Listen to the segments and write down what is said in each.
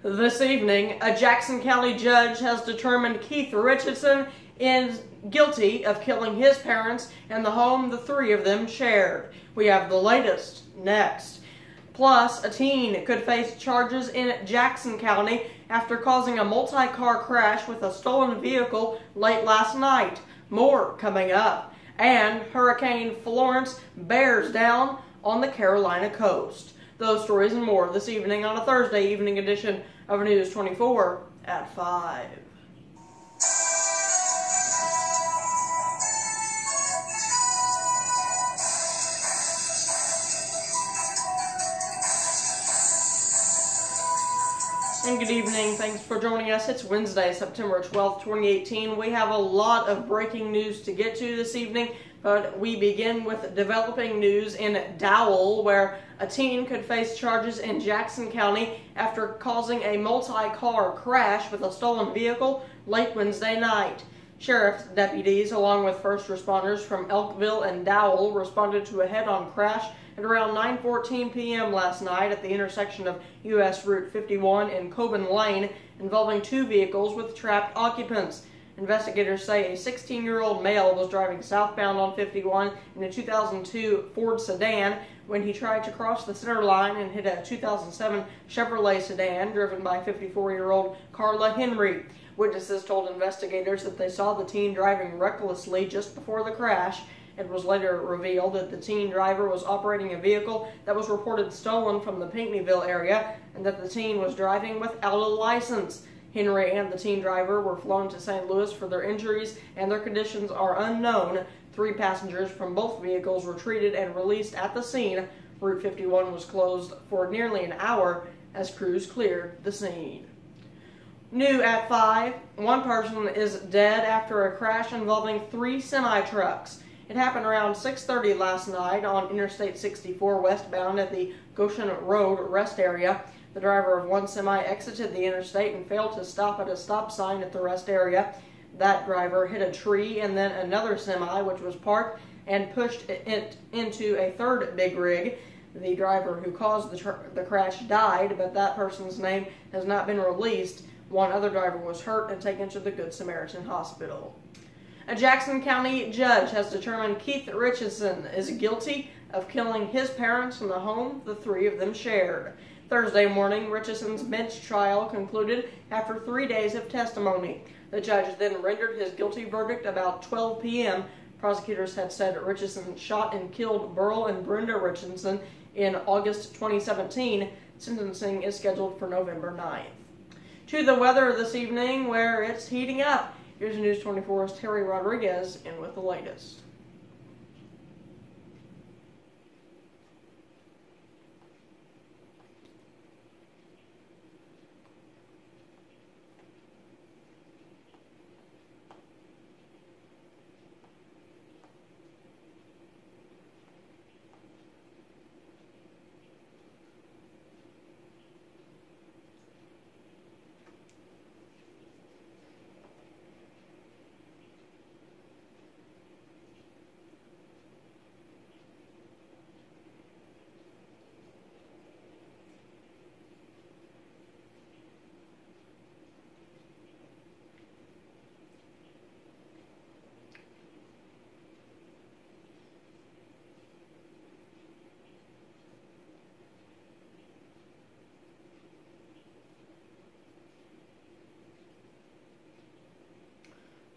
This evening, a Jackson County judge has determined Keith Richardson is guilty of killing his parents and the home the three of them shared. We have the latest next. Plus, a teen could face charges in Jackson County after causing a multi-car crash with a stolen vehicle late last night. More coming up. And Hurricane Florence bears down on the Carolina coast. Those stories and more this evening on a Thursday evening edition of News 24 at 5. And good evening. Thanks for joining us. It's Wednesday, September 12th, 2018. We have a lot of breaking news to get to this evening, but we begin with developing news in Dowell, where a teen could face charges in Jackson County after causing a multi-car crash with a stolen vehicle late Wednesday night. Sheriff's deputies, along with first responders from Elkville and Dowell, responded to a head-on crash at around 9:14 p.m. last night at the intersection of U.S. Route 51 and Coben Lane, involving two vehicles with trapped occupants. Investigators say a 16-year-old male was driving southbound on 51 in a 2002 Ford sedan when he tried to cross the center line and hit a 2007 Chevrolet sedan driven by 54-year-old Carla Henry. Witnesses told investigators that they saw the teen driving recklessly just before the crash. It was later revealed that the teen driver was operating a vehicle that was reported stolen from the Pinckneyville area and that the teen was driving without a license. Henry and the teen driver were flown to St. Louis for their injuries, and their conditions are unknown. 3 passengers from both vehicles were treated and released at the scene. Route 51 was closed for nearly an hour as crews cleared the scene. New at 5, one person is dead after a crash involving 3 semi-trucks. It happened around 6:30 last night on Interstate 64 westbound at the Goshen Road rest area. The driver of one semi exited the interstate and failed to stop at a stop sign at the rest area. That driver hit a tree and then another semi, which was parked, and pushed it into a third big rig. The driver who caused the crash died, but that person's name has not been released. One other driver was hurt and taken to the Good Samaritan Hospital. A Jackson County judge has determined Keith Richardson is guilty of killing his parents and the home the three of them shared. Thursday morning, Richardson's bench trial concluded after 3 days of testimony. The judge then rendered his guilty verdict about 12 p.m. Prosecutors had said Richardson shot and killed Burl and Brenda Richardson in August 2017. Sentencing is scheduled for November 9th. To the weather this evening, where it's heating up. Here's News 24's Terry Rodriguez in with the latest.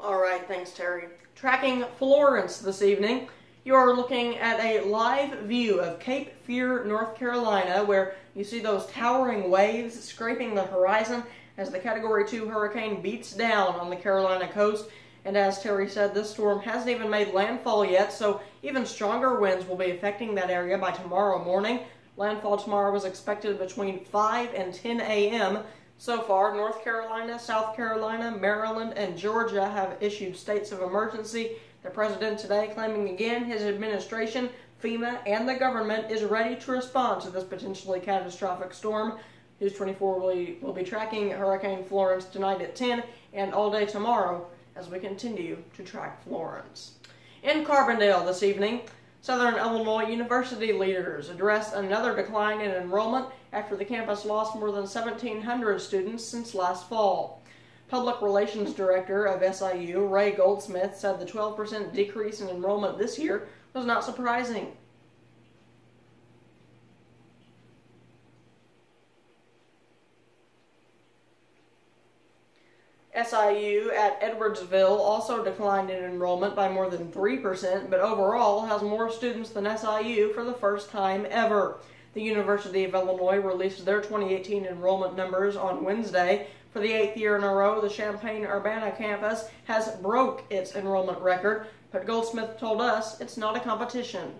Alright, thanks Terry. Tracking Florence this evening, you are looking at a live view of Cape Fear, North Carolina, where you see those towering waves scraping the horizon as the Category 2 hurricane beats down on the Carolina coast. And as Terry said, this storm hasn't even made landfall yet, so even stronger winds will be affecting that area by tomorrow morning. Landfall tomorrow is expected between 5 and 10 a.m. So far, North Carolina, South Carolina, Maryland, and Georgia have issued states of emergency. The president today claiming again his administration, FEMA, and the government is ready to respond to this potentially catastrophic storm. News 24 will be tracking Hurricane Florence tonight at 10 and all day tomorrow as we continue to track Florence. In Carbondale this evening, Southern Illinois University leaders addressed another decline in enrollment after the campus lost more than 1,700 students since last fall. Public Relations Director of SIU, Ray Goldsmith, said the 12% decrease in enrollment this year was not surprising. SIU at Edwardsville also declined in enrollment by more than 3%, but overall has more students than SIU for the first time ever. The University of Illinois released their 2018 enrollment numbers on Wednesday. For the 8th year in a row, the Champaign-Urbana campus has broke its enrollment record, but Goldsmith told us it's not a competition.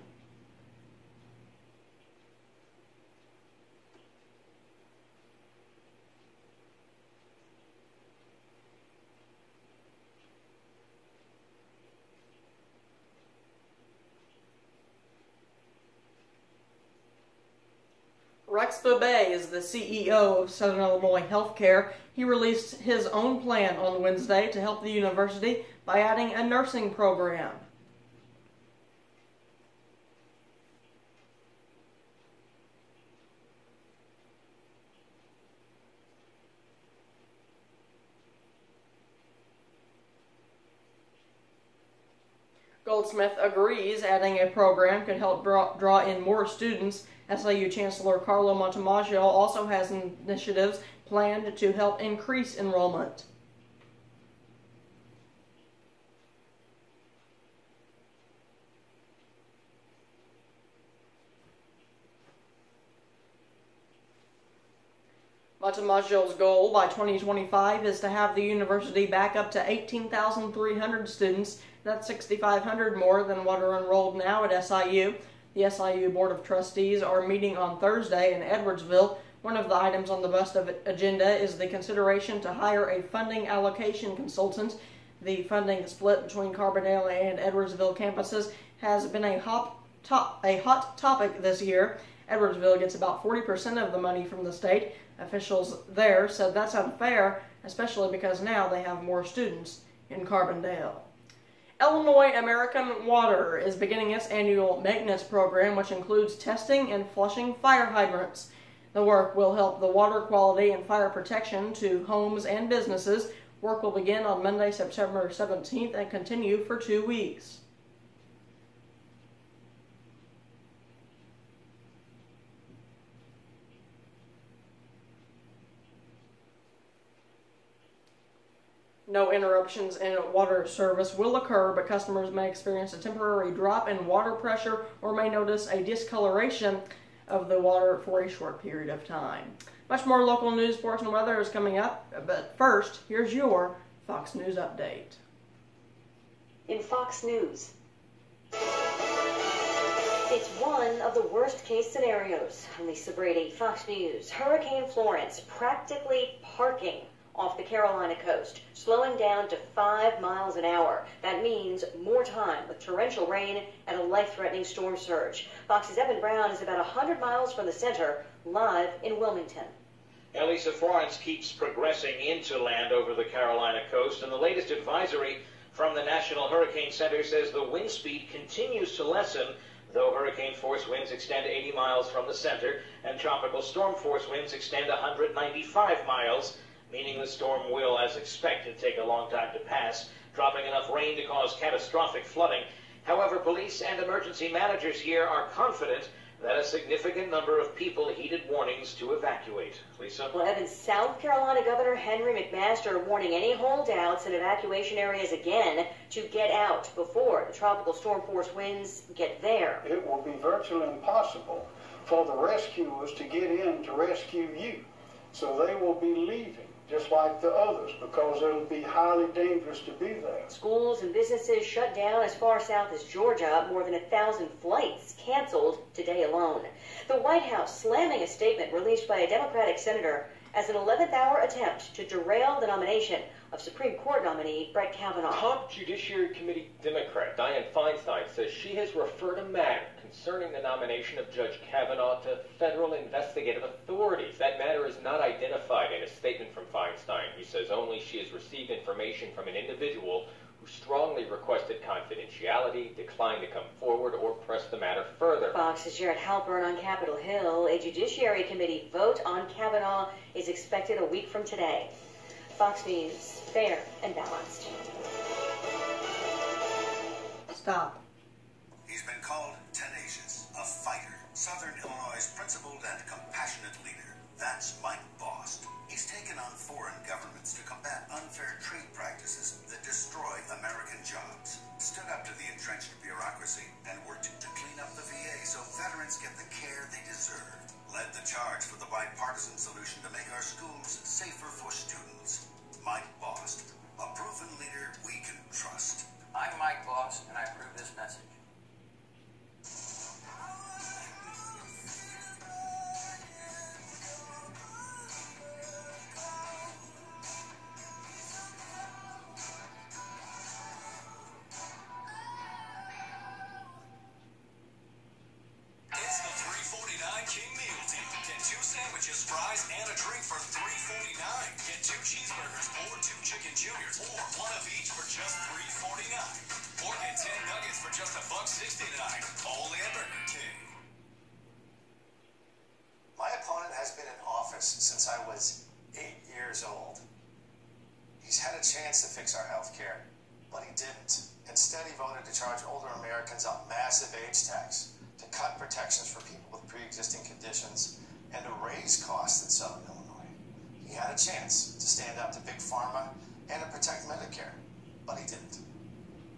Rex Bebay is the CEO of Southern Illinois Healthcare. He released his own plan on Wednesday to help the university by adding a nursing program. Goldsmith agrees adding a program could help draw in more students. SIU Chancellor Carlo Montemaggio also has initiatives planned to help increase enrollment. Montemaggio's goal by 2025 is to have the university back up to 18,300 students. That's 6,500 more than what are enrolled now at SIU. The SIU Board of Trustees are meeting on Thursday in Edwardsville. One of the items on the bust of agenda is the consideration to hire a funding allocation consultant. The funding split between Carbondale and Edwardsville campuses has been a hot topic this year. Edwardsville gets about 40% of the money from the state. Officials there said that's unfair, especially because now they have more students in Carbondale. Illinois American Water is beginning its annual maintenance program, which includes testing and flushing fire hydrants. The work will help the water quality and fire protection to homes and businesses. Work will begin on Monday, September 17th and continue for 2 weeks. No interruptions in water service will occur, but customers may experience a temporary drop in water pressure or may notice a discoloration of the water for a short period of time. Much more local news, sports, and weather is coming up, but first, here's your Fox News update. In Fox News, it's one of the worst case scenarios. Lisa Brady, Fox News. Hurricane Florence practically parking off the Carolina coast, slowing down to 5 miles an hour. That means more time with torrential rain and a life-threatening storm surge. Fox's Evan Brown is about 100 miles from the center, live in Wilmington. Lisa, Florence keeps progressing into land over the Carolina coast, and the latest advisory from the National Hurricane Center says the wind speed continues to lessen, though hurricane force winds extend 80 miles from the center and tropical storm force winds extend 195 miles. Meaning the storm will, as expected, take a long time to pass, dropping enough rain to cause catastrophic flooding. However, police and emergency managers here are confident that a significant number of people heeded warnings to evacuate. Lisa? Well, Evan, South Carolina Governor Henry McMaster warning any holdouts in evacuation areas again to get out before the tropical storm force winds get there. It will be virtually impossible for the rescuers to get in to rescue you. So they will be leaving, just like the others, because it'll be highly dangerous to be there. Schools and businesses shut down as far south as Georgia. More than 1,000 flights canceled today alone. The White House slamming a statement released by a Democratic senator as an 11th hour attempt to derail the nomination of Supreme Court nominee Brett Kavanaugh. Top Judiciary Committee Democrat Dianne Feinstein says she has referred a matter concerning the nomination of Judge Kavanaugh to federal investigative authorities. That matter is not identified in a statement from Feinstein. He says only she has received information from an individual who strongly requested confidentiality, declined to come forward or press the matter further. Fox's Jared Halpern on Capitol Hill. A Judiciary Committee vote on Kavanaugh is expected a week from today. Fox News, fair and balanced. Stop. He's been called tenacious, a fighter, Southern Illinois' principled and compassionate leader. That's Mike Bost. He's taken on foreign governments to combat unfair trade practices that destroy American jobs, stood up to the entrenched bureaucracy, and worked to clean up the VA so veterans get the care they deserve. Led the charge for the bipartisan solution to make our schools safer for students. Mike Bost, a proven leader we can trust. I'm Mike Bost, and I approve this message. King Meal Deal. Get 2 sandwiches, fries, and a drink for $3.49. Get 2 cheeseburgers or 2 chicken juniors, or 1 of each for just $3.49. Or get 10 nuggets for just $1.69. Only at Burger King. My opponent has been in office since I was 8 years old. He's had a chance to fix our health care, but he didn't. Instead, he voted to charge older Americans a massive age tax, to cut protections for people with pre-existing conditions, and to raise costs in Southern Illinois. He had a chance to stand up to Big Pharma and to protect Medicare, but he didn't.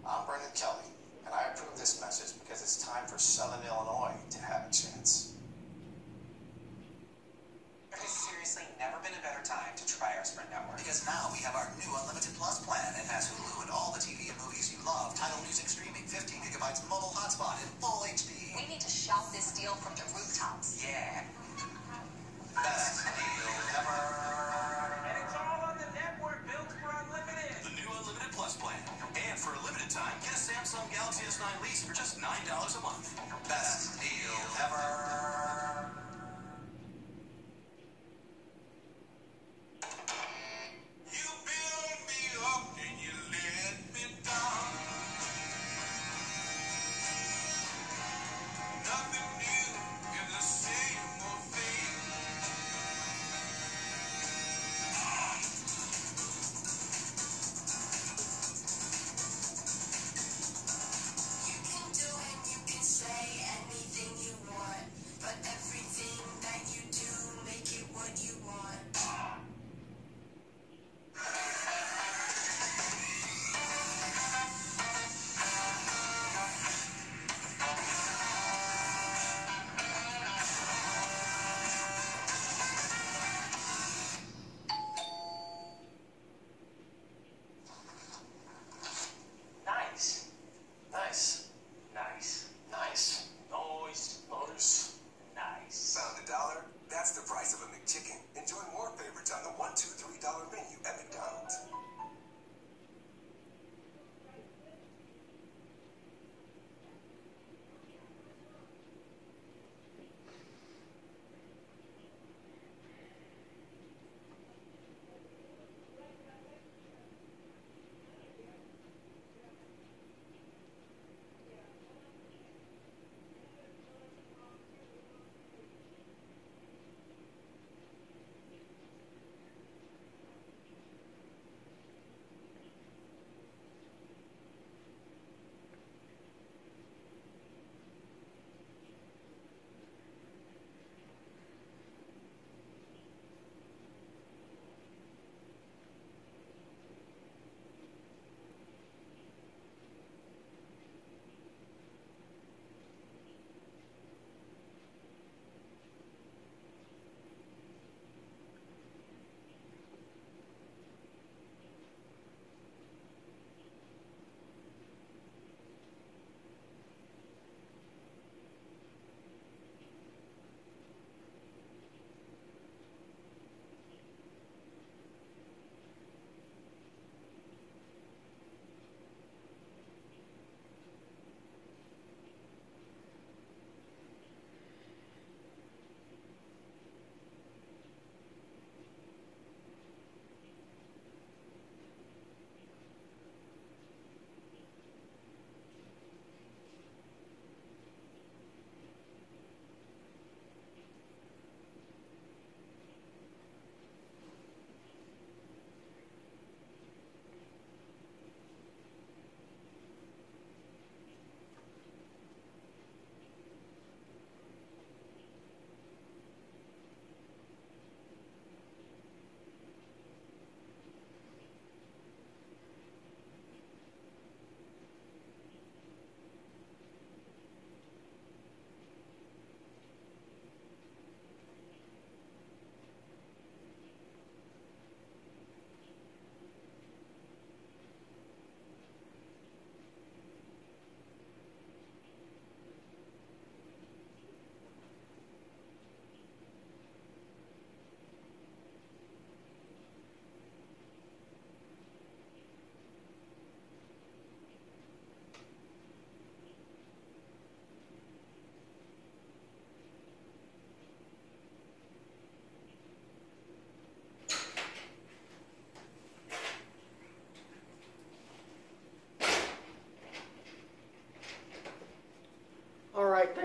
I'm Brendan Kelly, and I approve this message because it's time for Southern Illinois to have a chance. There has seriously never been a better time to try our Sprint network. Because now we have our new Unlimited Plus plan. It has Hulu and all the TV and movies you love, title music streaming, 15 gigabytes mobile hotspot in full HD. We need to shout this deal from the rooftops. Yeah. Best deal ever. And it's all on the network built for Unlimited. The new Unlimited Plus plan. And for a limited time, get a Samsung Galaxy S9 lease for just $9 a month. Best deal ever. You build me up and you let me down. Nothing new in the same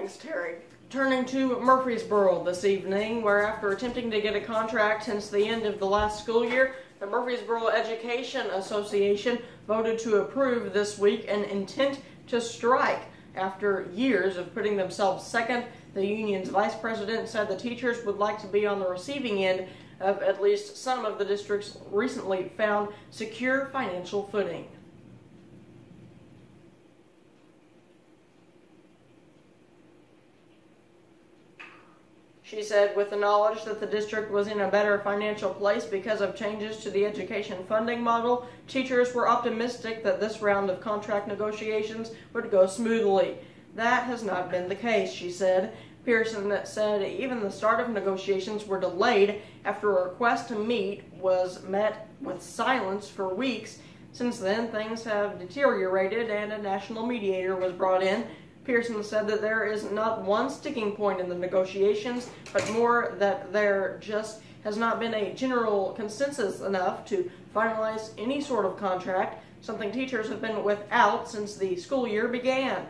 Thanks, Terry. Turning to Murfreesboro this evening, where after attempting to get a contract since the end of the last school year, the Murfreesboro Education Association voted to approve this week an intent to strike. After years of putting themselves second, the union's vice president said the teachers would like to be on the receiving end of at least some of the district's recently found secure financial footing. She said with the knowledge that the district was in a better financial place because of changes to the education funding model, teachers were optimistic that this round of contract negotiations would go smoothly. That has not been the case, she said. Pearson said even the start of negotiations were delayed after a request to meet was met with silence for weeks. Since then, things have deteriorated and a national mediator was brought in. Pearson said that there is not one sticking point in the negotiations, but more that there just has not been a general consensus enough to finalize any sort of contract, something teachers have been without since the school year began.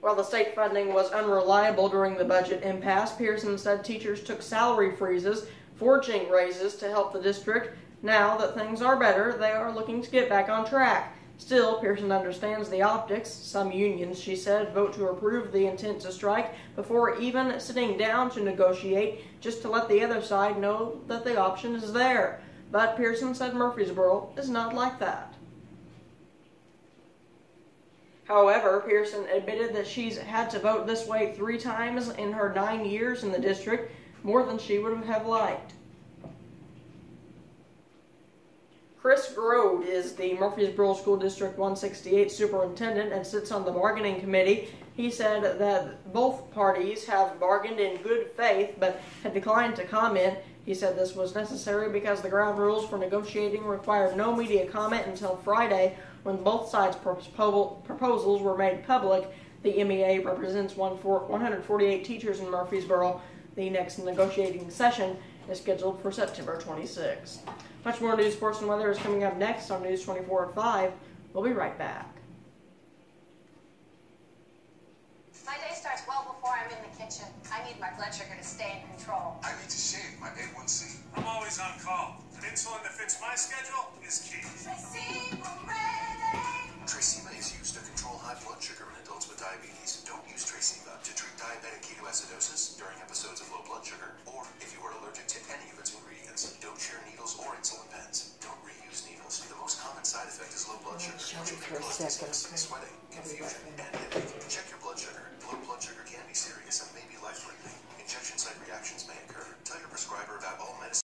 While the state funding was unreliable during the budget impasse, Pearson said teachers took salary freezes, forging raises to help the district. Now that things are better, they are looking to get back on track. Still, Pearson understands the optics. Some unions, she said, vote to approve the intent to strike before even sitting down to negotiate, just to let the other side know that the option is there. But Pearson said Murfreesboro is not like that. However, Pearson admitted that she's had to vote this way 3 times in her 9 years in the district, more than she would have liked. Chris Grode is the Murfreesboro School District 168 superintendent and sits on the bargaining committee. He said that both parties have bargained in good faith but had declined to comment. He said this was necessary because the ground rules for negotiating required no media comment until Friday, when both sides' proposals were made public. The MEA represents 148 teachers in Murfreesboro. The next negotiating session is scheduled for September 26th. Much more news, sports, and weather is coming up next on News 24 at 5. We'll be right back. My day starts well before I'm in the kitchen. I need my blood sugar to stay in control. I need to shave my A1C. I'm always on call. An insulin that fits my schedule is key. Traceba is used to control high blood sugar in adults with diabetes. Don't use Traceba to treat diabetic ketoacidosis during episodes of low blood sugar, or if you are allergic to any of its ingredients. Don't share needles or insulin pens. Don't reuse needles. The most common side effect is low blood sugar, which can cause dizziness, sweating, confusion, and headache. Check your blood sugar